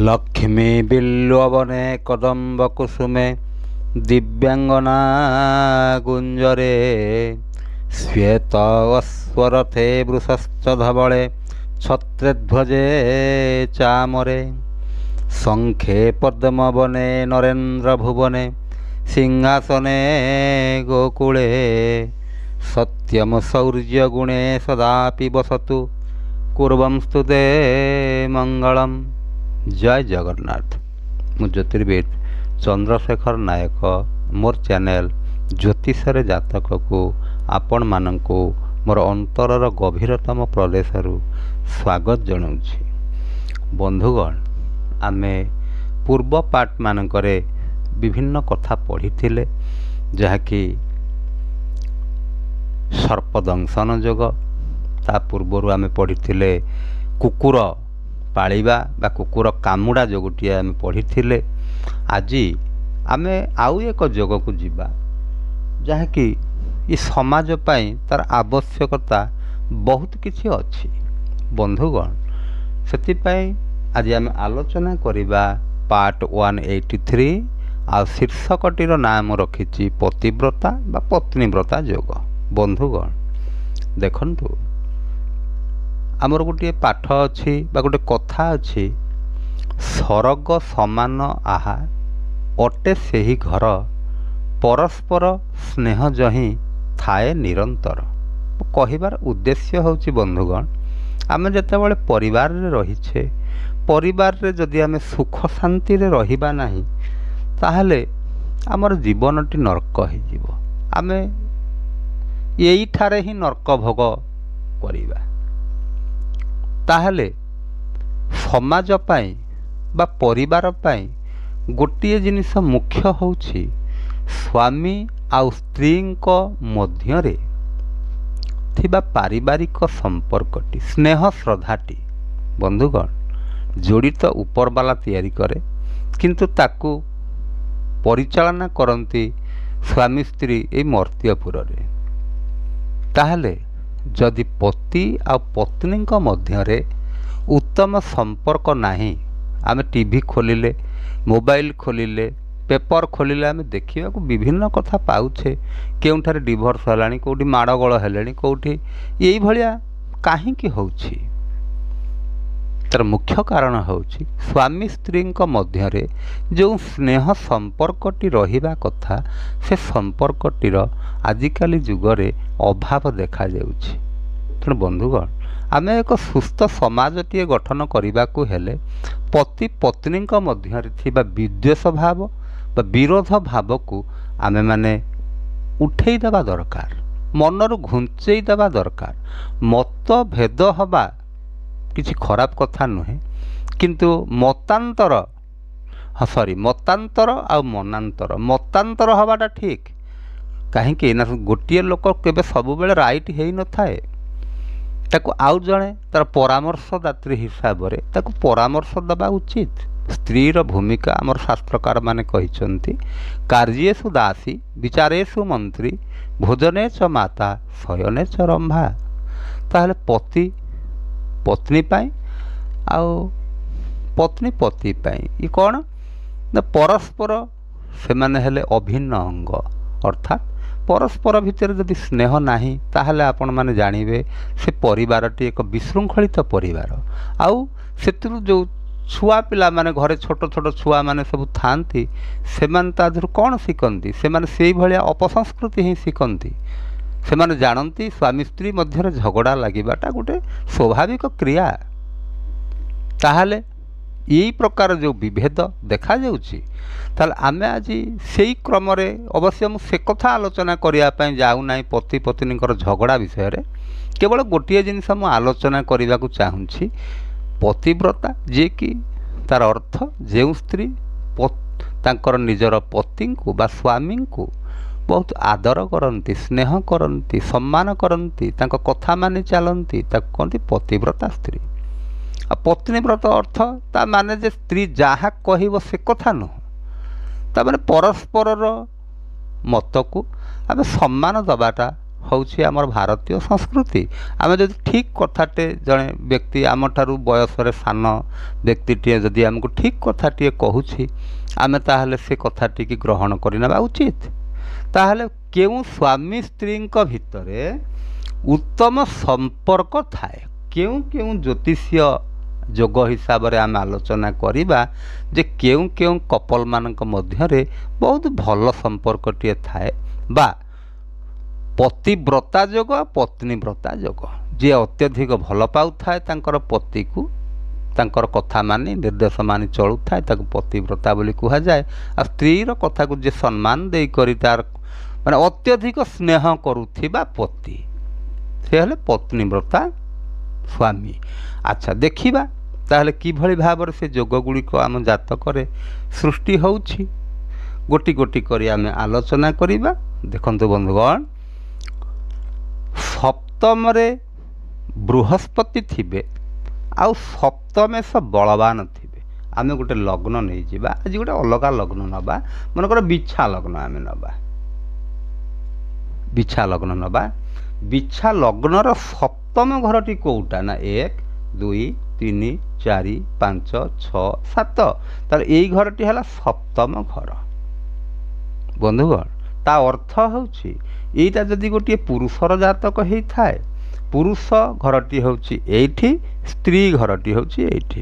लक्ष्मी बिल्वने कदम्ब कुसुमे दिव्यांगना गुंजरे श्वेत अश्वरथे वृषश्च धवले छत्रेध्वजे चामरे शंखे पद्मवने नरेन्द्र भुवने सिंहासने गोकुले सत्यम शौर्य गुणे सदापि वसतु कुर्वंस्तु ते मंगलम। जय जगन्नाथ। मु ज्योतिर्विद चंद्रशेखर नायक मोर चैनल ज्योतिषरे जातक को आपण मानक मोर अंतरर गभीरतम प्रदेश स्वागत जनाऊँगी। बंधुगण, आमे पूर्व पार्ट मानकरे विभिन्न कथा पढ़ी जहाँकि सर्पदंशन जोग, ता पूर्वर आमे पढ़ी कुकुर पालिबा बा कुकुर कामुड़ा जोगटिए आमे पढ़ी। आज आमे आउ एक जोग को जीवा जहाँकि ये समाज पाई तार आवश्यकता बहुत किछि अछि। बंधुगण, सेतिपाई आज आमे आलोचना करिबा पार्ट 183 आ शीर्षकटीर नाम रखिछि पतिव्रता बा पत्नीव्रता जोग। बंधुगण देखंतु, आमर गोटे पाठ अच्छी बा गोटे कथा अच्छी, सरग समान आहा अटे सेही घर परस्पर स्नेह जही थाए निरंतर। कहिबार उद्देश्य होची बंधुगण, आमे जेतेबेले परिवार रे रहिछे, परिवार रे जदि आमे सुख शांति रे रहिबा नाही ताहले आमर जीवनटी नरक हो जिवो। आमे एई ठारे ही नरक भोग करिबा। ताहले समाज पाई बा परिवार पाई गोटिए जिनिस मुख्य होउछि स्वामी आउ स्त्री मध्यरे थिबा पारिवारिक संपर्कटी, स्नेह श्रद्धाटी। बंधुगण, जोड़ी तो ऊपर वाला तैयारी करे, किंतु ताकू परिचालना करती स्वामी स्त्री ए मर्त्यपुर रे। ताहले जदि पति आ पत्नी मध्यरे उत्तम संपर्क नाही, आमे टीवी खोलिले, मोबाइल खोलिले, पेपर खोलिले आमे देखिबा को विभिन्न कथा पाउछे। केउठारे डिवोर्स हलानी, कोठी माड़गोल हेलेनी, कोठी एई भलिया काहेकि होउछि? तर मुख्य कारण होउछि स्वामी स्त्री मध्यरे जो स्नेह संपर्कटी रहिबा कथा, से संपर्कटीर आजिकाली जुगरे अभाव देखा जाउछि। तेणु बंधुगण, आमे एक सुस्थ समाजटीए गठन करने हेले पति पत्नी मध्यरे थिबा विद्वेष भाव बा विरोध भाव को आमे माने उठेई देबा दरकार, मनरु घुंचेई देबा दरकार। मतभेद हवा किछि खराब कथा नुहे, किंतु मतांतर मतांतर आ मनांतर, मतांतर हवाटा ठीक। कहीं ना गोटे लोक केबे सब बेले राइट हेई न थाए, ताकू आउ जणे तार परामर्शदात्री हिसाब रे ताकू परामर्श दबा उचित। स्त्रीर भूमिका आमर शास्त्रकार माने कहिसंती, कार्येषु दासी विचारेषु मंत्री भोजने च माता शयने च रंभा। ताहले पति पत्नी पाई आउ पत्नी पति पाई ये कौन ना परस्पर से माने हेले अभिन्न अंग। अर्थात परस्पर भितर जदि स्नेह नाही ताहले आपण माने जानिबे से परिवारटी एक विशृंखलित परिवार। आउ सेतिरु जो छुआ पिला माने घरे छोट छोट छुआ माने सब थांती, से माने तादरु कौन शिखंती? से माने सेई भलिया अपसंस्कृति ही शिखंती। से माने जानती स्वामी स्त्री मध्य झगड़ा लगिबाटा गोटे स्वाभाविक क्रिया। ताहले यही प्रकार जो विभेद देखा जाउछि, ताहले आमे आज सेई क्रम रे अवश्य मु से कथा आलोचना करिया पई जाउ नाही पति पत्नी झगड़ा विषय रे। केवल गोटे जिनिस मु आलोचना करने को चाहूँगी, पतिव्रता जे कि तार अर्थ जो स्त्री तांकर निजर पति को बा स्वामी को बहुत आदर करती, स्नेह करती, सम्मान करती, तांको कथा मानि चलती, ताको कहती पतिव्रता स्त्री। आ पत्नीव्रत अर्थ ता माने जे स्त्री जहाँ कहब से कथा नुह, ତାମାନେ ପରସ୍ପରର ମତକୁ ଆମେ ସମ୍ମାନ ଦେବାଟା ହେଉଛି ଆମର ଭାରତୀୟ ସଂସ୍କୃତି। ଆମେ ଯଦି ଠିକ୍ କଥାଟେ ଜଣେ ବ୍ୟକ୍ତି ଆମଠାରୁ ବୟସରେ ସାନ ବ୍ୟକ୍ତିଟିଏ ଯଦି ଆମକୁ ଠିକ୍ କଥାଟିଏ କହୁଛି ଆମେ ତାହେଲେ ସେ କଥାଟିକି ଗ୍ରହଣ କରିନେବା ଉଚିତ। ତାହେଲେ କେଉଁ ସ୍ୱାମୀ ସ୍ତ୍ରୀଙ୍କ ଭିତରେ ଉତ୍ତମ ସମ୍ପର୍କ ଥାଏ, କେଉଁ କେଉଁ ଜ୍ୟୋତିଷୀୟ ଯୋଗ ହିସାବରେ ଆମେ ଆଲୋଚନା କରିବା ଯେ କେଉଁ କେଉଁ କପଲମାନଙ୍କ ମଧ୍ୟରେ ବହୁତ ଭଲ ସମ୍ପର୍କଟିଏ ଥାଏ, ବା ପତିବ୍ରତା ଯୋଗ ପତ୍ନୀବ୍ରତା ଯୋଗ। ଯିଏ ଅତ୍ୟଧିକ ଭଲ ପାଉଥାଏ ତାଙ୍କର ପତିକୁ, ତାଙ୍କର କଥା ମାନି ନିର୍ଦ୍ଦେଶ ମାନି ଚଳୁଥାଏ ତାକୁ ପତିବ୍ରତା ବୋଲି କୁହାଯାଏ। ଆଉ ସ୍ତ୍ରୀର କଥାକୁ ଯିଏ ସମ୍ମାନ ଦେଇକରି ତାର ମାନେ ଅତ୍ୟଧିକ ସ୍ନେହ କରୁଥିବା ପତି, ସେ ହେଲେ ପତ୍ନୀବ୍ରତା ସ୍ୱାମୀ। ଆଚ୍ଛା, ଦେଖିବା ତାହେଲେ କିଭଳି ଭାବରେ ସେ ଯୋଗ ଗୁଡ଼ିକ ଆମ ଜାତକରେ ସୃଷ୍ଟି ହେଉଛି, ଗୋଟି ଗୋଟି କରି ଆମେ ଆଲୋଚନା କରିବା। ଦେଖନ୍ତୁ ବନ୍ଧୁଗଣ, ସପ୍ତମରେ ବୃହସ୍ପତି ଥିବେ ଆଉ ସପ୍ତମେଶ ବଳବାନ ଥିବେ। ଆମେ ଗୋଟେ ଲଗ୍ନ ନେଇଯିବା, ଆଜି ଗୋଟେ ଅଲଗା ଲଗ୍ନ ନେବା, ମନେକର ବିଛା ଲଗ୍ନ ଆମେ ନେବା, ବିଛା ଲଗ୍ନ ନେବା। ବିଛା ଲଗ୍ନର ସପ୍ତମ ଘରଟି କେଉଁଟା ନା 1 2 3 4 5 6 7, ତାହେଲେ ଏଇ ଘରଟି ହେଲା ସପ୍ତମ ଘର। ବନ୍ଧୁଗଣ, ତା ଅର୍ଥ ହେଉଛି ଏଇଟା ଯଦି ଗୋଟିଏ ପୁରୁଷର ଜାତକ ହେଇଥାଏ, ପୁରୁଷ ଘରଟି ହେଉଛି ଏଇଠି, ସ୍ତ୍ରୀ ଘରଟି ହେଉଛି ଏଇଠି।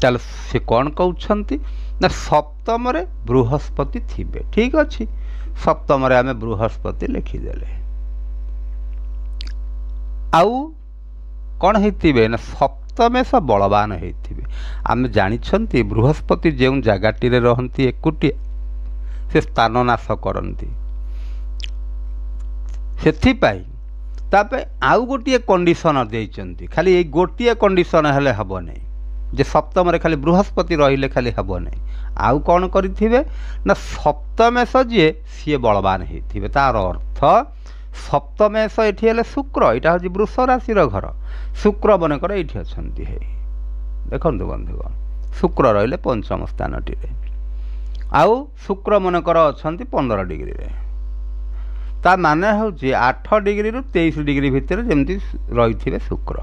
ତାହେଲେ ସେ କ'ଣ କହୁଛନ୍ତି ନା ସପ୍ତମରେ ବୃହସ୍ପତି ଥିବେ। ଠିକ୍ ଅଛି, ସପ୍ତମରେ ଆମେ ବୃହସ୍ପତି ଲେଖିଦେଲେ। ଆଉ କ'ଣ ହେଇଥିବେ ନା ସପ୍ତମେଶ ବଳବାନ ହେଇଥିବେ। ଆମେ ଜାଣିଛନ୍ତି ବୃହସ୍ପତି ଯେଉଁ ଜାଗାଟିରେ ରହନ୍ତି ଏକୁଟିଆ, ସେ ସ୍ଥାନ ନାଶ କରନ୍ତି। ସେଥିପାଇଁ ତାପରେ ଆଉ ଗୋଟିଏ କଣ୍ଡିସନ ଦେଇଛନ୍ତି, ଖାଲି ଏଇ ଗୋଟିଏ କଣ୍ଡିସନ ହେଲେ ହେବ ନାହିଁ ଯେ ସପ୍ତମରେ ଖାଲି ବୃହସ୍ପତି ରହିଲେ ଖାଲି ହେବ ନାହିଁ। ଆଉ କ'ଣ କରିଥିବେ ନା ସପ୍ତମେଶ ଯିଏ ସିଏ ବଳବାନ ହେଇଥିବେ। ତାର ଅର୍ଥ ସପ୍ତମେଶ ଏଠି ହେଲେ ଶୁକ୍ର, ଏଇଟା ହେଉଛି ବୃଷ ରାଶିର ଘର। ଶୁକ୍ର ମନେକର ଏଇଠି ଅଛନ୍ତି, ହେଇ ଦେଖନ୍ତୁ ବନ୍ଧୁଗଣ, ଶୁକ୍ର ରହିଲେ ପଞ୍ଚମ ସ୍ଥାନଟିରେ, ଆଉ ଶୁକ୍ର ମନେକର ଅଛନ୍ତି 15 ଡିଗ୍ରୀରେ। ତା ମାନେ ହେଉଛି 8 ଡିଗ୍ରୀରୁ 23 ଡିଗ୍ରୀ ଭିତରେ ଯେମିତି ରହିଥିବେ ଶୁକ୍ର,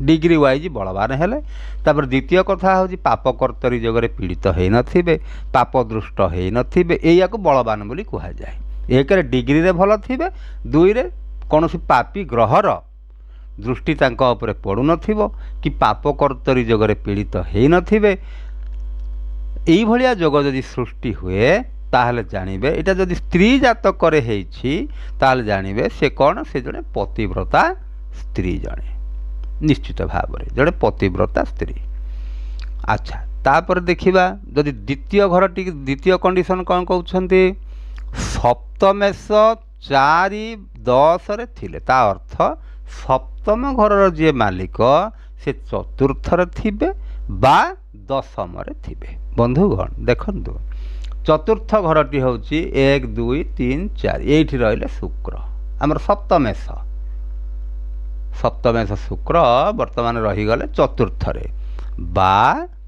ଡିଗ୍ରୀ ୱାଇଜ୍ ବଳବାନ ହେଲେ। ତାପରେ ଦ୍ୱିତୀୟ କଥା ହେଉଛି ପାପ କର୍ତ୍ତରୀ ଯୋଗରେ ପୀଡ଼ିତ ହୋଇନଥିବେ, ପାପ ଦୃଷ୍ଟ ହୋଇନଥିବେ, ଏଇଆକୁ ବଳବାନ ବୋଲି କୁହାଯାଏ। 1ରେ ଡିଗ୍ରୀରେ ଭଲ ଥିବେ, 2ରେ କୌଣସି ପାପୀ ଗ୍ରହର ଦୃଷ୍ଟି ତାଙ୍କ ଉପରେ ପଡ଼ୁନଥିବ, କି ପାପ କର୍ତ୍ତରୀ ଯୋଗରେ ପୀଡ଼ିତ ହୋଇନଥିବେ। ଏଇଭଳିଆ ଯୋଗ ଯଦି ସୃଷ୍ଟି ହୁଏ ତାହେଲେ ଜାଣିବେ, ଏଇଟା ଯଦି ସ୍ତ୍ରୀ ଜାତକରେ ହେଇଛି ତାହେଲେ ଜାଣିବେ ସେ କ'ଣ, ସେ ଜଣେ ପତିବ୍ରତା ସ୍ତ୍ରୀ, ଜଣେ ନିଶ୍ଚିତ ଭାବରେ ଜଣେ ପତିବ୍ରତା ସ୍ତ୍ରୀ। ଆଚ୍ଛା, ତାପରେ ଦେଖିବା ଯଦି ଦ୍ୱିତୀୟ ଘରଟି, ଦ୍ୱିତୀୟ କଣ୍ଡିସନ କ'ଣ କହୁଛନ୍ତି, ସପ୍ତମେଶ 4 10ରେ ଥିଲେ। ତା ଅର୍ଥ ସପ୍ତମ ଘରର ଯିଏ ମାଲିକ ସେ ଚତୁର୍ଥରେ ଥିବେ ବା ଦଶମରେ ଥିବେ। ବନ୍ଧୁଗଣ ଦେଖନ୍ତୁ, ଚତୁର୍ଥ ଘରଟି ହେଉଛି 1 2 3 4, ଏଇଠି ରହିଲେ ଶୁକ୍ର, ଆମର ସପ୍ତମେଶ। ସପ୍ତମେଶ ଶୁକ୍ର ବର୍ତ୍ତମାନ ରହିଗଲେ ଚତୁର୍ଥରେ ବା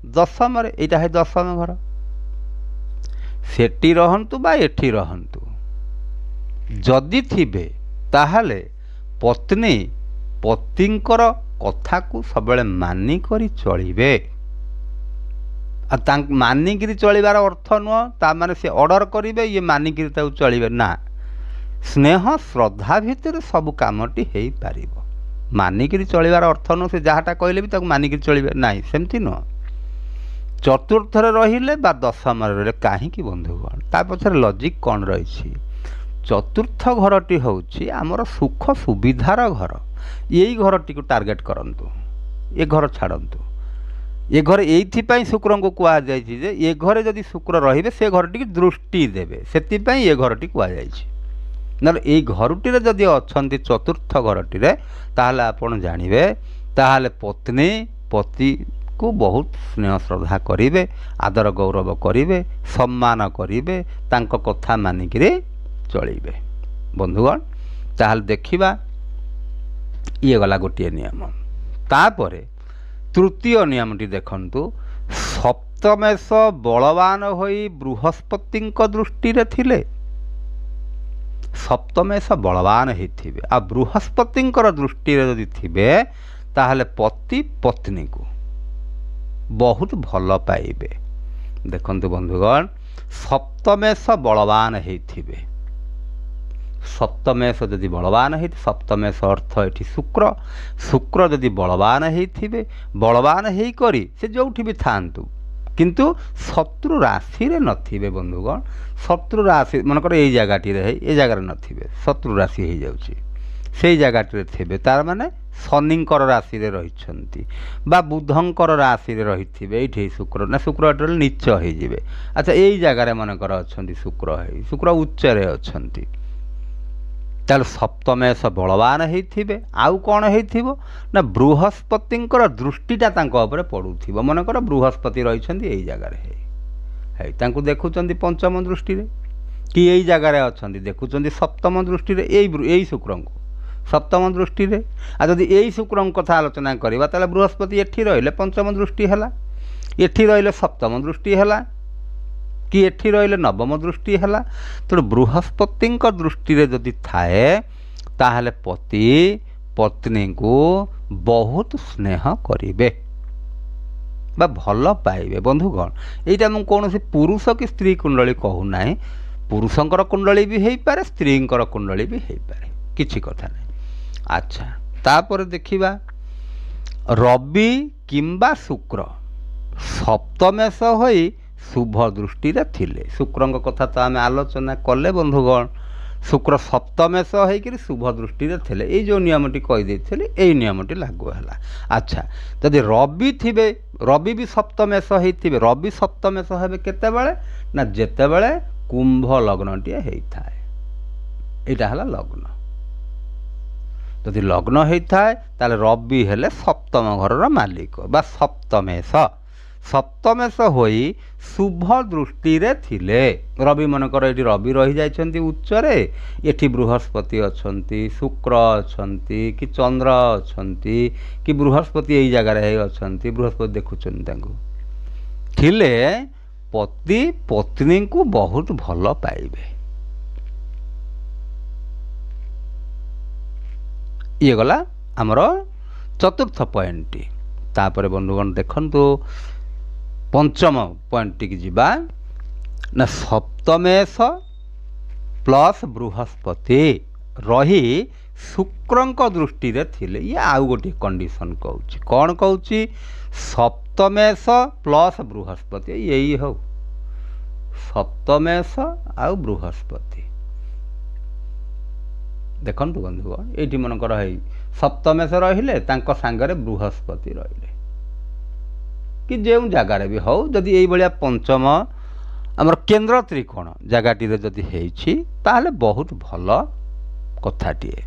ଦଶମରେ, ଏଇଟା है ଦଶମ ଘର। ସେଠି ରହନ୍ତୁ ବା ଏଠି ରହନ୍ତୁ, ଯଦି ଥିବେ ତାହେଲେ ପତ୍ନୀ ପତିଙ୍କର କଥାକୁ ସବୁବେଳେ ମାନିକରି ଚଳିବେ। ଆଉ ତାଙ୍କ ମାନିକିରି ଚଳିବାର ଅର୍ଥ ନୁହଁ ତା ମାନେ ସେ ଅର୍ଡ଼ର କରିବେ ଇଏ ମାନିକିରି ତାକୁ ଚଳିବେ, ନା, ସ୍ନେହ ଶ୍ରଦ୍ଧା ଭିତରେ ସବୁ କାମଟି ହେଇପାରିବ। ମାନିକିରି ଚଳିବାର ଅର୍ଥ ନୁହଁ ସେ ଯାହାଟା କହିଲେ ବି ତାକୁ ମାନିକିରି ଚଳିବେ ନାହିଁ, ସେମିତି ନୁହଁ। ଚତୁର୍ଥରେ ରହିଲେ ବା ଦଶମରେ ରହିଲେ, କାହିଁକି ବନ୍ଧୁଗଣ, ତା ପଛରେ ଲଜିକ୍ କ'ଣ ରହିଛି। ଚତୁର୍ଥ ଘରଟି ହେଉଛି ଆମର ସୁଖ ସୁବିଧାର ଘର। ଏଇ ଘରଟିକୁ ଟାର୍ଗେଟ୍ କରନ୍ତୁ, ଏ ଘର ଛାଡ଼ନ୍ତୁ। ଏ ଘରେ ଏଇଥିପାଇଁ ଶୁକ୍ରଙ୍କୁ କୁହାଯାଇଛି ଯେ ଏ ଘରେ ଯଦି ଶୁକ୍ର ରହିବେ ସେ ଘରଟିକି ଦୃଷ୍ଟି ଦେବେ, ସେଥିପାଇଁ ଏ ଘରଟି କୁହାଯାଇଛି। ନହେଲେ ଏଇ ଘରଟିରେ ଯଦି ଅଛନ୍ତି ଚତୁର୍ଥ ଘରଟିରେ ତାହେଲେ ଆପଣ ଜାଣିବେ ତାହେଲେ ପତ୍ନୀ ପତିକୁ ବହୁତ ସ୍ନେହ ଶ୍ରଦ୍ଧା କରିବେ, ଆଦର ଗୌରବ କରିବେ, ସମ୍ମାନ କରିବେ, ତାଙ୍କ କଥା ମାନିକିରି ଚଳିବେ। ବନ୍ଧୁଗଣ ତାହେଲେ ଦେଖିବା, ଇଏ ଗଲା ଗୋଟିଏ ନିୟମ। ତାପରେ ତୃତୀୟ ନିୟମଟି ଦେଖନ୍ତୁ, ସପ୍ତମେଶ ବଳବାନ ହୋଇ ବୃହସ୍ପତିଙ୍କ ଦୃଷ୍ଟିରେ ଥିଲେ, ସପ୍ତମେଶ ବଳବାନ ହେଇଥିବେ ଆଉ ବୃହସ୍ପତିଙ୍କର ଦୃଷ୍ଟିରେ ଯଦି ଥିବେ ତାହେଲେ ପତି ପତ୍ନୀକୁ ବହୁତ ଭଲ ପାଇବେ। ଦେଖନ୍ତୁ ବନ୍ଧୁଗଣ, ସପ୍ତମେଶ ବଳବାନ ହେଇଥିବେ, ସପ୍ତମେଶ ଯଦି ବଳବାନ ହେଇଥିବେ, ସପ୍ତମେଶ ଅର୍ଥ ଏଠି ଶୁକ୍ର, ଶୁକ୍ର ଯଦି ବଳବାନ ହେଇଥିବେ, ବଳବାନ ହେଇକରି ସେ ଯେଉଁଠି ବି ଥାଆନ୍ତୁ କିନ୍ତୁ ଶତ୍ରୁ ରାଶିରେ ନଥିବେ ବନ୍ଧୁଗଣ, ଶତ୍ରୁ ରାଶି ମନେକର ଏଇ ଜାଗାଟିରେ ଏ ଜାଗାରେ ନଥିବେ, ଶତ୍ରୁ ରାଶି ହେଇଯାଉଛି, ସେଇ ଜାଗାଟିରେ ଥିବେ, ତାର ମାନେ ଶନିଙ୍କର ରାଶିରେ ରହିଛନ୍ତି ବା ବୁଧଙ୍କର ରାଶିରେ ରହିଥିବେ, ଏଇଠି ଶୁକ୍ର ନା ଶୁକ୍ର ଏଠାରେ ନୀଚ ହେଇଯିବେ। ଆଚ୍ଛା, ଏଇ ଜାଗାରେ ମନେକର ଅଛନ୍ତି ଶୁକ୍ର ଉଚ୍ଚରେ ଅଛନ୍ତି, ତାହେଲେ ସପ୍ତମେଶ ବଳବାନ ହେଇଥିବେ। ଆଉ କ'ଣ ହେଇଥିବ ନା ବୃହସ୍ପତିଙ୍କର ଦୃଷ୍ଟିଟା ତାଙ୍କ ଉପରେ ପଡ଼ୁଥିବ। ମନେକର ବୃହସ୍ପତି ରହିଛନ୍ତି ଏଇ ଜାଗାରେ, ହେଇ ତାଙ୍କୁ ଦେଖୁଛନ୍ତି ପଞ୍ଚମ ଦୃଷ୍ଟିରେ, କି ଏଇ ଜାଗାରେ ଅଛନ୍ତି ଦେଖୁଛନ୍ତି ସପ୍ତମ ଦୃଷ୍ଟିରେ, ଏଇ ଶୁକ୍ରଙ୍କୁ ସପ୍ତମ ଦୃଷ୍ଟିରେ। ଆଉ ଯଦି ଏଇ ଶୁକ୍ରଙ୍କ କଥା ଆଲୋଚନା କରିବା ତାହେଲେ ବୃହସ୍ପତି ଏଠି ରହିଲେ ପଞ୍ଚମ ଦୃଷ୍ଟି ହେଲା, ଏଠି ରହିଲେ ସପ୍ତମ ଦୃଷ୍ଟି ହେଲା, କି ଏଠି ରହିଲେ ନବମ ଦୃଷ୍ଟି ହେଲା। ତେଣୁ ବୃହସ୍ପତିଙ୍କ ଦୃଷ୍ଟିରେ ଯଦି ଥାଏ ତାହେଲେ ପତି ପତ୍ନୀଙ୍କୁ ବହୁତ ସ୍ନେହ କରିବେ ବା ଭଲ ପାଇବେ। ବନ୍ଧୁଗଣ, ଏଇଟା ମୁଁ କୌଣସି ପୁରୁଷ କି ସ୍ତ୍ରୀ କୁଣ୍ଡଳୀ କହୁନାହିଁ, ପୁରୁଷଙ୍କର କୁଣ୍ଡଳୀ ବି ହେଇପାରେ, ସ୍ତ୍ରୀଙ୍କର କୁଣ୍ଡଳୀ ବି ହେଇପାରେ, କିଛି କଥା ନାହିଁ। ଆଚ୍ଛା, ତାପରେ ଦେଖିବା ରବି କିମ୍ବା ଶୁକ୍ର ସପ୍ତମେଶ ହୋଇ ଶୁଭ ଦୃଷ୍ଟିରେ ଥିଲେ। ଶୁକ୍ରଙ୍କ କଥା ତ ଆମେ ଆଲୋଚନା କଲେ ବନ୍ଧୁଗଣ, ଶୁକ୍ର ସପ୍ତମେଶ ହେଇକରି ଶୁଭ ଦୃଷ୍ଟିରେ ଥିଲେ, ଏଇ ଯେଉଁ ନିୟମଟି କହିଦେଇଥିଲି ଏଇ ନିୟମଟି ଲାଗୁ ହେଲା। ଆଚ୍ଛା, ଯଦି ରବି ଥିବେ, ରବି ବି ସପ୍ତମେଶ ହେଇଥିବେ, ରବି ସପ୍ତମେଶ ହେବେ କେତେବେଳେ ନା ଯେତେବେଳେ କୁମ୍ଭ ଲଗ୍ନଟିଏ ହେଇଥାଏ, ଏଇଟା ହେଲା ଲଗ୍ନ। ଯଦି ଲଗ୍ନ ହେଇଥାଏ ତାହେଲେ ରବି ହେଲେ ସପ୍ତମ ଘରର ମାଲିକ ବା ସପ୍ତମେଶ, ସପ୍ତମେଶ ହୋଇ ଶୁଭ ଦୃଷ୍ଟିରେ ଥିଲେ। ରବି ମନେକର ଏଠି ରବି ରହିଯାଇଛନ୍ତି ଉଚ୍ଚରେ, ଏଠି ବୃହସ୍ପତି ଅଛନ୍ତି, ଶୁକ୍ର ଅଛନ୍ତି, କି ଚନ୍ଦ୍ର ଅଛନ୍ତି, କି ବୃହସ୍ପତି ଏଇ ଜାଗାରେ ହେଇ ଅଛନ୍ତି, ବୃହସ୍ପତି ଦେଖୁଛନ୍ତି ତାଙ୍କୁ, ଥିଲେ ପତି ପତ୍ନୀଙ୍କୁ ବହୁତ ଭଲ ପାଇବେ। ଇଏ ଗଲା ଆମର ଚତୁର୍ଥ ପଏଣ୍ଟଟି। ତାପରେ ବନ୍ଧୁଗଣ ଦେଖନ୍ତୁ ପଞ୍ଚମ ପଏଣ୍ଟଟିକି ଯିବା ନା ସପ୍ତମେଶ ପ୍ଲସ୍ ବୃହସ୍ପତି ରହି ଶୁକ୍ରଙ୍କ ଦୃଷ୍ଟିରେ ଥିଲେ। ଇଏ ଆଉ ଗୋଟିଏ କଣ୍ଡିସନ୍ କହୁଛି, କ'ଣ କହୁଛି? ସପ୍ତମେଶ ପ୍ଲସ୍ ବୃହସ୍ପତି, ଏଇ ହଉ ସପ୍ତମେଶ ଆଉ ବୃହସ୍ପତି। ଦେଖନ୍ତୁ ବନ୍ଧୁଗଣ, ଏଇଠି ମନେକର ହେଇ ସପ୍ତମେଶ ରହିଲେ, ତାଙ୍କ ସାଙ୍ଗରେ ବୃହସ୍ପତି ରହିଲେ, କି ଯେଉଁ ଜାଗାରେ ବି ହଉ, ଯଦି ଏଇଭଳିଆ ପଞ୍ଚମ ଆମର କେନ୍ଦ୍ର ତ୍ରିକୋଣ ଜାଗାଟିରେ ଯଦି ହେଇଛି ତାହେଲେ ବହୁତ ଭଲ କଥାଟିଏ।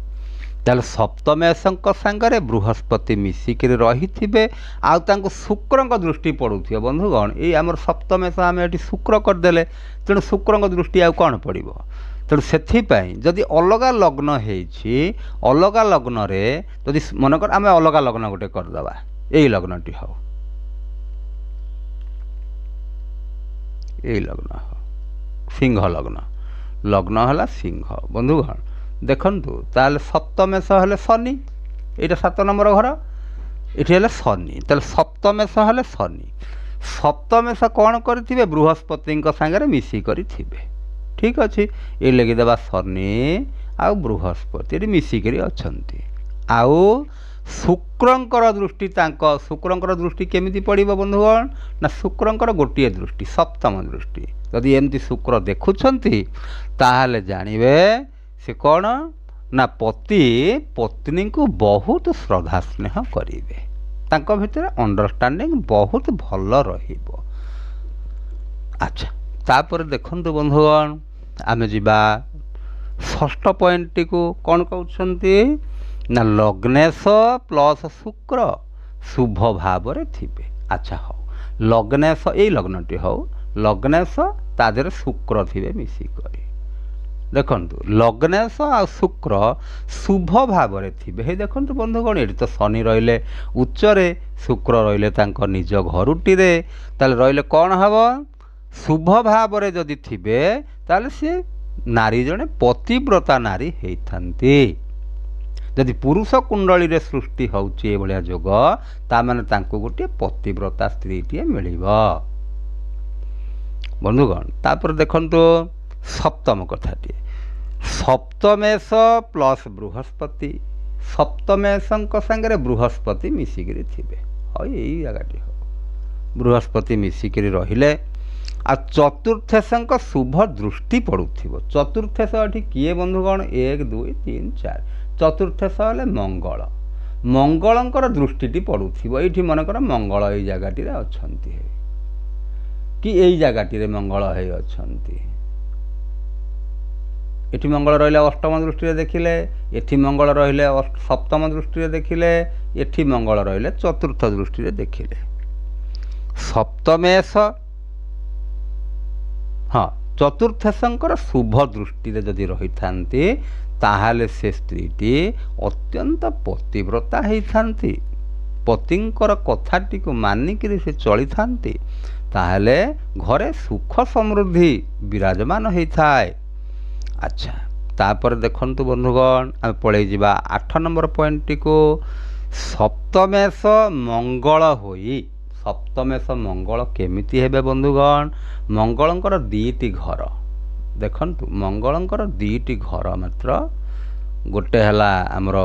ତାହେଲେ ସପ୍ତମେଶଙ୍କ ସାଙ୍ଗରେ ବୃହସ୍ପତି ମିଶିକିରି ରହିଥିବେ ଆଉ ତାଙ୍କୁ ଶୁକ୍ରଙ୍କ ଦୃଷ୍ଟି ପଡ଼ୁଥିବ। ବନ୍ଧୁଗଣ, ଏଇ ଆମର ସପ୍ତମେଶ ଆମେ ଏଠି ଶୁକ୍ର କରିଦେଲେ, ତେଣୁ ଶୁକ୍ରଙ୍କ ଦୃଷ୍ଟି ଆଉ କ'ଣ ପଡ଼ିବ? ତେଣୁ ସେଥିପାଇଁ ଯଦି ଅଲଗା ଲଗ୍ନ ହେଇଛି, ଅଲଗା ଲଗ୍ନରେ ଯଦି ମନେକର ଆମେ ଅଲଗା ଲଗ୍ନ ଗୋଟେ କରିଦେବା, ଏଇ ଲଗ୍ନଟି ହଉ, ଏଇ ଲଗ୍ନ ହଉ, ସିଂହ ଲଗ୍ନ, ଲଗ୍ନ ହେଲା ସିଂହ। ବନ୍ଧୁଗଣ ଦେଖନ୍ତୁ, ତାହେଲେ ସପ୍ତମେଶ ହେଲେ ଶନି, ଏଇଟା 7 ନମ୍ବର ଘର, ଏଠି ହେଲେ ଶନି, ତାହେଲେ ସପ୍ତମେଶ ହେଲେ ଶନି। ସପ୍ତମେଶ କ'ଣ କରିଥିବେ? ବୃହସ୍ପତିଙ୍କ ସାଙ୍ଗରେ ମିଶିକରି ଥିବେ। ଠିକ୍ ଅଛି, ଏଇ ଲେଖିଦେବା ଶନି ଆଉ ବୃହସ୍ପତି ଏଠି ମିଶିକରି ଅଛନ୍ତି। ଆଉ ଶୁକ୍ରଙ୍କର ଦୃଷ୍ଟି, ଶୁକ୍ରଙ୍କର ଦୃଷ୍ଟି କେମିତି ପଡ଼ିବ ବନ୍ଧୁଗଣ? ନା ଶୁକ୍ରଙ୍କର ଗୋଟିଏ ଦୃଷ୍ଟି, ସପ୍ତମ ଦୃଷ୍ଟି। ଯଦି ଏମିତି ଶୁକ୍ର ଦେଖୁଛନ୍ତି ତାହେଲେ ଜାଣିବେ ସେ କ'ଣ ନା ପତି ପତ୍ନୀଙ୍କୁ ବହୁତ ଶ୍ରଦ୍ଧା ସ୍ନେହ କରିବେ, ତାଙ୍କ ଭିତରେ ଅଣ୍ଡରଷ୍ଟାଣ୍ଡିଂ ବହୁତ ଭଲ ରହିବ। ଆଚ୍ଛା, ତାପରେ ଦେଖନ୍ତୁ ବନ୍ଧୁଗଣ, ଆମେ ଯିବା ଷଷ୍ଠ ପଏଣ୍ଟଟିକୁ। କ'ଣ କହୁଛନ୍ତି ନା ଲଗ୍ନେଶ ପ୍ଲସ୍ ଶୁକ୍ର ଶୁଭ ଭାବରେ ଥିବେ। ଆଚ୍ଛା ହଉ, ଲଗ୍ନେଶ ଏଇ ଲଗ୍ନଟି ହଉ, ଲଗ୍ନେଶ ତା ଦେହରେ ଶୁକ୍ର ଥିବେ ମିଶିକରି, ଦେଖନ୍ତୁ ଲଗ୍ନେଶ ଆଉ ଶୁକ୍ର ଶୁଭ ଭାବରେ ଥିବେ। ହେଇ ଦେଖନ୍ତୁ ବନ୍ଧୁଗଣ, ଏଠି ତ ଶନି ରହିଲେ ଉଚ୍ଚରେ, ଶୁକ୍ର ରହିଲେ ତାଙ୍କ ନିଜ ଘରୁଟିରେ, ତାହେଲେ ରହିଲେ କ'ଣ ହେବ? ଶୁଭ ଭାବରେ ଯଦି ଥିବେ ତାହେଲେ ସିଏ ନାରୀ ଜଣେ ପତିବ୍ରତା ନାରୀ ହେଇଥାନ୍ତି। ଯଦି ପୁରୁଷ କୁଣ୍ଡଳୀରେ ସୃଷ୍ଟି ହେଉଛି ଏଭଳିଆ ଯୋଗ, ତାମାନେ ତାଙ୍କୁ ଗୋଟିଏ ପତିବ୍ରତା ସ୍ତ୍ରୀଟିଏ ମିଳିବ। ବନ୍ଧୁଗଣ, ତାପରେ ଦେଖନ୍ତୁ ସପ୍ତମ କଥାଟିଏ, ସପ୍ତମେଶ ପ୍ଲସ୍ ବୃହସ୍ପତି, ସପ୍ତମେଶଙ୍କ ସାଙ୍ଗରେ ବୃହସ୍ପତି ମିଶିକିରି ଥିବେ। ହଉ ଏଇ ଜାଗାଟି ହଉ, ବୃହସ୍ପତି ମିଶିକିରି ରହିଲେ, ଆଉ ଚତୁର୍ଥେଶଙ୍କ ଶୁଭ ଦୃଷ୍ଟି ପଡ଼ୁଥିବ। ଚତୁର୍ଥେଶ ଏଠି କିଏ ବନ୍ଧୁଗଣ? 1 2 3 4, ଚତୁର୍ଥେଶ ହେଲେ ମଙ୍ଗଳ, ମଙ୍ଗଳଙ୍କର ଦୃଷ୍ଟିଟି ପଡ଼ୁଥିବ। ଏଇଠି ମନେକର ମଙ୍ଗଳ ଏଇ ଜାଗାଟିରେ ଅଛନ୍ତି, କି ଏଇ ଜାଗାଟିରେ ମଙ୍ଗଳ ହେଇ ଅଛନ୍ତି, ଏଠି ମଙ୍ଗଳ ରହିଲେ ଅଷ୍ଟମ ଦୃଷ୍ଟିରେ ଦେଖିଲେ, ଏଠି ମଙ୍ଗଳ ରହିଲେ ସପ୍ତମ ଦୃଷ୍ଟିରେ ଦେଖିଲେ, ଏଠି ମଙ୍ଗଳ ରହିଲେ ଚତୁର୍ଥ ଦୃଷ୍ଟିରେ ଦେଖିଲେ। ସପ୍ତମେଶ, ହଁ, ଚତୁର୍ଥେଶଙ୍କର ଶୁଭ ଦୃଷ୍ଟିରେ ଯଦି ରହିଥାନ୍ତି ତାହେଲେ ସେ ସ୍ତ୍ରୀଟି ଅତ୍ୟନ୍ତ ପତିବ୍ରତା ହେଇଥାନ୍ତି, ପତିଙ୍କର କଥାଟିକୁ ମାନିକିରି ସେ ଚଳିଥାନ୍ତି, ତାହେଲେ ଘରେ ସୁଖ ସମୃଦ୍ଧି ବିରାଜମାନ ହେଇଥାଏ। ଆଚ୍ଛା, ତାପରେ ଦେଖନ୍ତୁ ବନ୍ଧୁଗଣ, ଆମେ ପଳେଇ ଯିବା 8 ନମ୍ବର ପଏଣ୍ଟଟିକୁ। ସପ୍ତମେଶ ମଙ୍ଗଳ ହୋଇ, ସପ୍ତମେଶ ମଙ୍ଗଳ କେମିତି ହେବେ ବନ୍ଧୁଗଣ? ମଙ୍ଗଳଙ୍କର 2ଟି ଘର, ଦେଖନ୍ତୁ ମଙ୍ଗଳଙ୍କର 2ଟି ଘର ମାତ୍ର, ଗୋଟେ ହେଲା ଆମର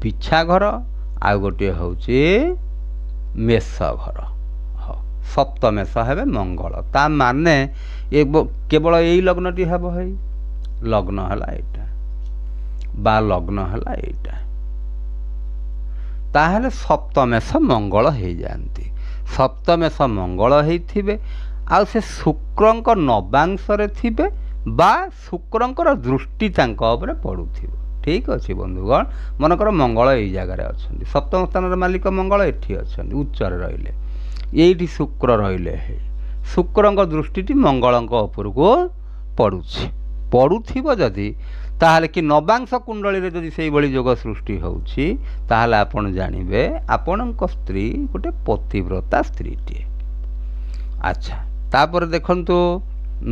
ବିଛା ଘର, ଆଉ ଗୋଟିଏ ହେଉଛି ମେଷ ଘର। ହଉ, ସପ୍ତମେଶ ହେବେ ମଙ୍ଗଳ, ତା ମାନେ କେବଳ ଏଇ ଲଗ୍ନଟି ହେବ, ହେଇ ଲଗ୍ନ ହେଲା ଏଇଟା ବା ଲଗ୍ନ ହେଲା ଏଇଟା, ତାହେଲେ ସପ୍ତମେଶ ମଙ୍ଗଳ ହେଇଯାଆନ୍ତି। ସପ୍ତମେଶ ମଙ୍ଗଳ ହେଇଥିବେ, ଆଉ ସେ ଶୁକ୍ରଙ୍କ ନବାଂଶରେ ଥିବେ ବା ଶୁକ୍ରଙ୍କର ଦୃଷ୍ଟି ତାଙ୍କ ଉପରେ ପଡ଼ୁଥିବ। ଠିକ୍ ଅଛି ବନ୍ଧୁଗଣ, ମନେକର ମଙ୍ଗଳ ଏଇ ଜାଗାରେ ଅଛନ୍ତି, ସପ୍ତମ ସ୍ଥାନର ମାଲିକ ମଙ୍ଗଳ ଏଠି ଅଛନ୍ତି ଉଚ୍ଚରେ ରହିଲେ, ଏଇଠି ଶୁକ୍ର ରହିଲେ, ଶୁକ୍ରଙ୍କ ଦୃଷ୍ଟିଟି ମଙ୍ଗଳଙ୍କ ଉପରକୁ ପଡ଼ୁଛି, ପଡ଼ୁଥିବ ଯଦି, ତାହେଲେ କି ନବାଂଶ କୁଣ୍ଡଳୀରେ ଯଦି ସେଇଭଳି ଯୋଗ ସୃଷ୍ଟି ହେଉଛି, ତାହେଲେ ଆପଣ ଜାଣିବେ ଆପଣଙ୍କ ସ୍ତ୍ରୀ ଗୋଟେ ପତିବ୍ରତା ସ୍ତ୍ରୀଟିଏ। ଆଚ୍ଛା, ତାପରେ ଦେଖନ୍ତୁ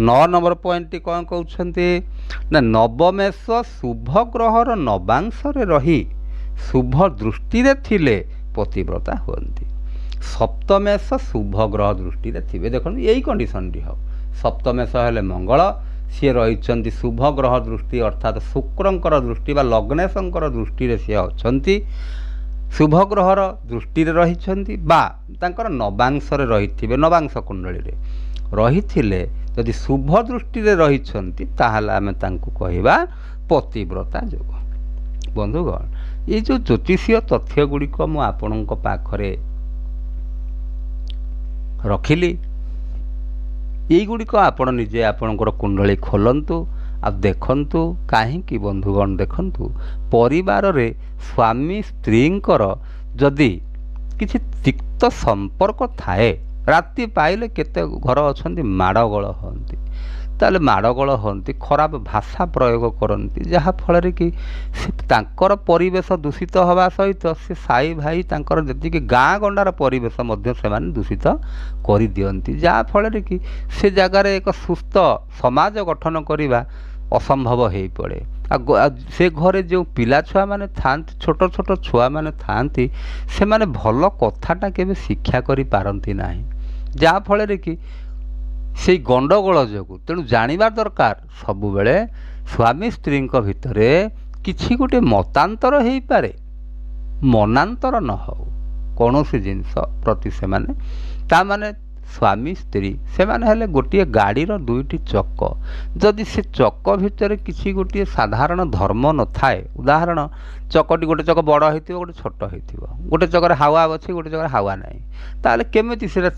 9 ନମ୍ବର ପଏଣ୍ଟଟି କ'ଣ କହୁଛନ୍ତି ନା, ନବମେଷ ଶୁଭ ଗ୍ରହର ନବାଂଶରେ ରହି ଶୁଭ ଦୃଷ୍ଟିରେ ଥିଲେ ପତିବ୍ରତା ହୁଅନ୍ତି। ସପ୍ତମେଷ ଶୁଭ ଗ୍ରହ ଦୃଷ୍ଟିରେ ଥିବେ, ଦେଖନ୍ତୁ ଏଇ କଣ୍ଡିସନଟି ହଉ, ସପ୍ତମେଷ ହେଲେ ମଙ୍ଗଳ, ସିଏ ରହିଛନ୍ତି ଶୁଭ ଗ୍ରହ ଦୃଷ୍ଟି ଅର୍ଥାତ୍ ଶୁକ୍ରଙ୍କର ଦୃଷ୍ଟି ବା ଲଗ୍ନେଶଙ୍କର ଦୃଷ୍ଟିରେ ସିଏ ଅଛନ୍ତି, ଶୁଭ ଗ୍ରହର ଦୃଷ୍ଟିରେ ରହିଛନ୍ତି ବା ତାଙ୍କର ନବାଂଶରେ ରହିଥିବେ, ନବାଂଶ କୁଣ୍ଡଳୀରେ ରହିଥିଲେ ଯଦି ଶୁଭ ଦୃଷ୍ଟିରେ ରହିଛନ୍ତି, ତାହେଲେ ଆମେ ତାଙ୍କୁ କହିବା ପତିବ୍ରତା ଯୋଗ। ବନ୍ଧୁଗଣ, ଏଇ ଯେଉଁ ଜ୍ୟୋତିଷୀୟ ତଥ୍ୟ ଗୁଡ଼ିକ ମୁଁ ଆପଣଙ୍କ ପାଖରେ ରଖିଲି, ଏଇଗୁଡ଼ିକ ଆପଣ ନିଜେ ଆପଣଙ୍କର କୁଣ୍ଡଳୀ ଖୋଲନ୍ତୁ ଆଉ ଦେଖନ୍ତୁ। କାହିଁକି ବନ୍ଧୁଗଣ, ଦେଖନ୍ତୁ ପରିବାରରେ ସ୍ୱାମୀ ସ୍ତ୍ରୀଙ୍କର ଯଦି କିଛି ତିକ୍ତ ସମ୍ପର୍କ ଥାଏ, ରାତି ପାଇଲେ କେତେ ଘର ଅଛନ୍ତି ମାଡ଼ଗୋଳ ହୁଅନ୍ତି, ତାହେଲେ ମାଡ଼ଗୋଳ ହୁଅନ୍ତି, ଖରାପ ଭାଷା ପ୍ରୟୋଗ କରନ୍ତି, ଯାହାଫଳରେ କି ସେ ତାଙ୍କର ପରିବେଶ ଦୂଷିତ ହେବା ସହିତ ସେ ସାଇ ଭାଇ ତାଙ୍କର ଯେତିକି ଗାଁ ଗଣ୍ଡାର ପରିବେଶ ମଧ୍ୟ ସେମାନେ ଦୂଷିତ କରିଦିଅନ୍ତି, ଯାହାଫଳରେ କି ସେ ଜାଗାରେ ଏକ ସୁସ୍ଥ ସମାଜ ଗଠନ କରିବା ଅସମ୍ଭବ ହୋଇପଡ଼େ। ଆଉ ସେ ଘରେ ଯେଉଁ ପିଲା ଛୁଆମାନେ ଥାଆନ୍ତି, ଛୋଟ ଛୋଟ ଛୁଆମାନେ ଥାଆନ୍ତି, ସେମାନେ ଭଲ କଥାଟା କେବେ ଶିକ୍ଷା କରିପାରନ୍ତି ନାହିଁ, ଯାହାଫଳରେ କି ସେଇ ଗଣ୍ଡଗୋଳ ଯୋଗୁଁ। ତେଣୁ ଜାଣିବା ଦରକାର ସବୁବେଳେ ସ୍ୱାମୀ ସ୍ତ୍ରୀଙ୍କ ଭିତରେ କିଛି ଗୋଟେ ମତାନ୍ତର ହେଇପାରେ, ମନାନ୍ତର ନ ହେଉ କୌଣସି ଜିନିଷ ପ୍ରତି ସେମାନେ, ତାମାନେ ସ୍ୱାମୀ ସ୍ତ୍ରୀ ସେମାନେ ହେଲେ ଗୋଟିଏ ଗାଡ଼ିର 2ଟି ଚକ, ଯଦି ସେ ଚକ ଭିତରେ କିଛି ଗୋଟିଏ ସାଧାରଣ ଧର୍ମ ନଥାଏ, ଉଦାହରଣ ଚକଟି ଗୋଟେ ଚକ ବଡ଼ ହେଇଥିବ, ଗୋଟେ ଛୋଟ ହେଇଥିବ, ଗୋଟେ ଚକରେ ହାୱା ଅଛି, ଗୋଟେ ଚକରେ ହାୱା ନାହିଁ, ତାହେଲେ କେମିତି ସେଟା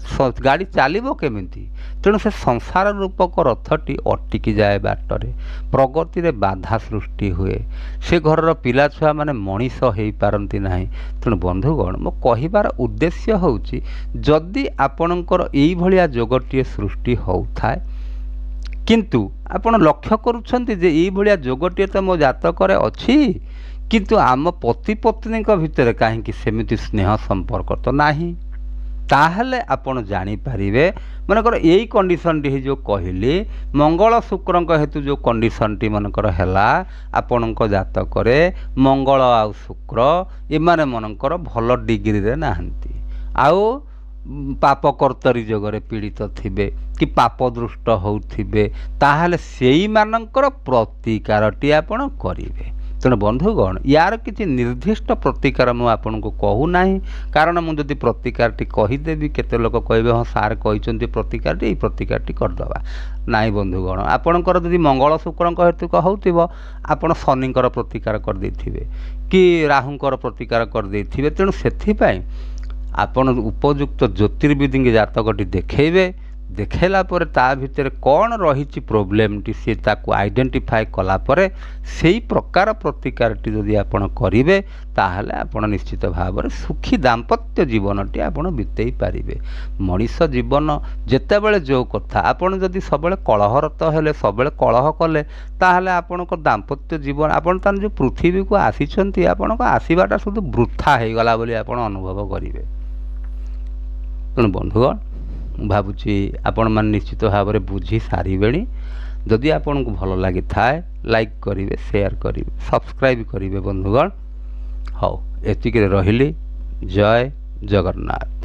ଗାଡ଼ି ଚାଲିବ କେମିତି? ତେଣୁ ସେ ସଂସାର ରୂପକ ରଥଟି ଅଟକି ଯାଏ ବାଟରେ, ପ୍ରଗତିରେ ବାଧା ସୃଷ୍ଟି ହୁଏ, ସେ ଘରର ପିଲାଛୁଆମାନେ ମଣିଷ ହେଇପାରନ୍ତି ନାହିଁ। ତେଣୁ ବନ୍ଧୁଗଣ, ମୋ କହିବାର ଉଦ୍ଦେଶ୍ୟ ହେଉଛି, ଯଦି ଆପଣଙ୍କର ଏଇଭଳିଆ ଯୋଗଟିଏ ସୃଷ୍ଟି ହେଉଥାଏ, କିନ୍ତୁ ଆପଣ ଲକ୍ଷ୍ୟ କରୁଛନ୍ତି ଯେ ଏଇଭଳିଆ ଯୋଗଟିଏ ତ ମୋ ଜାତକରେ ଅଛି, କିନ୍ତୁ ଆମ ପତି ପତ୍ନୀଙ୍କ ଭିତରେ କାହିଁକି ସେମିତି ସ୍ନେହ ସମ୍ପର୍କ ତ ନାହିଁ। ତାହେଲେ ଆପଣ ଜାଣିପାରିବେ, ମନେକର ଏଇ କଣ୍ଡିସନଟି ଯେଉଁ କହିଲି ମଙ୍ଗଳ ଶୁକ୍ରଙ୍କ ହେତୁ ଯେଉଁ କଣ୍ଡିସନଟି ମନେକର ହେଲା ଆପଣଙ୍କ ଜାତକରେ ମଙ୍ଗଳ ଆଉ ଶୁକ୍ର ଏମାନେ ମନେକର ଭଲ ଡିଗ୍ରୀରେ ନାହାନ୍ତି, ଆଉ ପାପ କର୍ତ୍ତରୀ ଯୋଗରେ ପୀଡ଼ିତ ଥିବେ କି ପାପ ଦୃଷ୍ଟ ହେଉଥିବେ, ତାହେଲେ ସେଇମାନଙ୍କର ପ୍ରତିକାରଟି ଆପଣ କରିବେ। ତେଣୁ ବନ୍ଧୁଗଣ, ୟାର କିଛି ନିର୍ଦ୍ଦିଷ୍ଟ ପ୍ରତିକାର ମୁଁ ଆପଣଙ୍କୁ କହୁନାହିଁ, କାରଣ ମୁଁ ଯଦି ପ୍ରତିକାରଟି କହିଦେବି କେତେ ଲୋକ କହିବେ ହଁ ସାର୍ କହିଛନ୍ତି ପ୍ରତିକାରଟି, ଏଇ ପ୍ରତିକାରଟି କରିଦେବା। ନାଇଁ ବନ୍ଧୁଗଣ, ଆପଣଙ୍କର ଯଦି ମଙ୍ଗଳ ଶୁକ୍ରଙ୍କ ହେତୁକ ହେଉଥିବ ଆପଣ ଶନିଙ୍କର ପ୍ରତିକାର କରିଦେଇଥିବେ କି ରାହୁଙ୍କର ପ୍ରତିକାର କରିଦେଇଥିବେ। ତେଣୁ ସେଥିପାଇଁ ଆପଣ ଉପଯୁକ୍ତ ଜ୍ୟୋତିର୍ବିଦଙ୍କୁ ଜାତକଟି ଦେଖେଇବେ, ଦେଖାଇଲା ପରେ ତା ଭିତରେ କ'ଣ ରହିଛି ପ୍ରୋବ୍ଲେମଟି ସେ ତାକୁ ଆଇଡେଣ୍ଟିଫାଏ କଲା ପରେ ସେଇ ପ୍ରକାର ପ୍ରତିକାରଟି ଯଦି ଆପଣ କରିବେ ତାହେଲେ ଆପଣ ନିଶ୍ଚିତ ଭାବରେ ସୁଖୀ ଦାମ୍ପତ୍ୟ ଜୀବନଟି ଆପଣ ବିତେଇ ପାରିବେ। ମଣିଷ ଜୀବନ ଯେତେବେଳେ ଯେଉଁ କଥା, ଆପଣ ଯଦି ସବୁବେଳେ କଳହରତ ହେଲେ, ସବୁବେଳେ କଳହ କଲେ, ତାହେଲେ ଆପଣଙ୍କ ଦାମ୍ପତ୍ୟ ଜୀବନ, ଆପଣ ତାର ଯେଉଁ ପୃଥିବୀକୁ ଆସିଛନ୍ତି ଆପଣଙ୍କ ଆସିବାଟା শুধু ବୃଥା ହେଇଗଲା ବୋଲି ଆପଣ ଅନୁଭବ କରିବେ। ତେଣୁ ବନ୍ଧୁଗଣ, ମୁଁ ଭାବୁଛି ଆପଣମାନେ ନିଶ୍ଚିତ ଭାବରେ ବୁଝି ସାରିବେଣି। ଯଦି ଆପଣଙ୍କୁ ଭଲ ଲାଗିଥାଏ ଲାଇକ୍ କରିବେ, ସେୟାର କରିବେ, ସବସ୍କ୍ରାଇବ୍ କରିବେ ବନ୍ଧୁଗଣ। ହଉ, ଏତିକିରେ ରହିଲି। ଜୟ ଜଗନ୍ନାଥ।